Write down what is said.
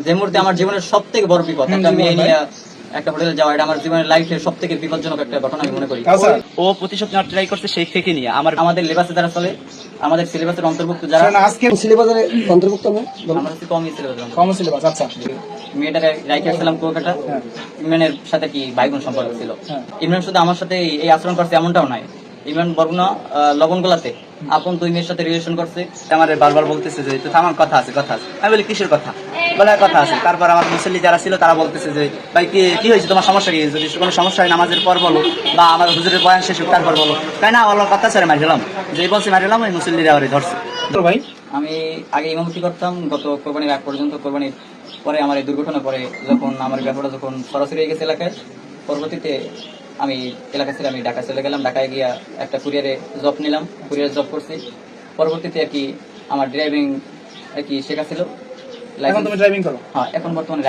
যে মুহূর্তে আমার জীবনের সব থেকে বড় বিপদ, একটা মেয়ে নিয়ে একটা হোটেলে যাওয়া, এটা আমার জীবনের লাইফের সব থেকে বিপজ্জনক একটা ঘটনা আমি মনে করি। ও প্রতিশোধ নেওয়ার ট্রাই করছে সেই থেকে নিয়ে আমাদের সিলেবাসে যারা চলে, আমাদের সিলেবাসের অন্তর্ভুক্ত যারা, আজকে সিলেবাসের অন্তর্ভুক্ত না, আমরা হচ্ছে কমই সিলেবাসের কম সিলেবাস। আচ্ছা, মেয়েটাকে রাইখে আসছিলাম কুয়াকাটা। ইমরানের সাথে কি ভাই বোন সম্পর্ক ছিল। ইমরান শুধু আমার সাথে এই আচরণ করছে এমনটাও নাই। ইমরান বরগুনা লবণগোলাতে আপন 2 মেয়ের সাথে রিলেশন করছে। আমার বারবার বলতেছে যে তো আমার কথা আছে কথা আছে। আমি বলি কিসের কথা? বলে কথা আছে। তারপর আমার মুসল্লি যারা ছিল তারা বলতেছে যে ভাই কি হয়েছে, তোমার সমস্যা কি? যদি কোনো সমস্যা হয় নামাজের পর বলো বা আমার হুজুরের বয়ান শেষ হোক তারপর বলো। তাই না আল্লাহর কথা ছেড়ে মারিলাম, যে বলছে মারিলাম ওই মুসল্লিরা ওরে ধরছে। তো ভাই আমি আগে ইমামতি করতাম গত কোরবানির আগ পর্যন্ত। কোরবানির পরে আমার এই দুর্ঘটনা পরে যখন আমার ব্যাপারটা যখন সরাসরি হয়ে গেছে এলাকায়, পরবর্তীতে আমি এলাকা ছেড়ে আমি ঢাকা চলে গেলাম। ঢাকায় গিয়া একটা কুরিয়ারে জব নিলাম, কুরিয়ারে জব করছি। পরবর্তীতে আর কি আমার ড্রাইভিং আর কি শেখা ছিল। এখন তুমি ড্রাইভিং করো? হ্যাঁ, এখন বর্তমানে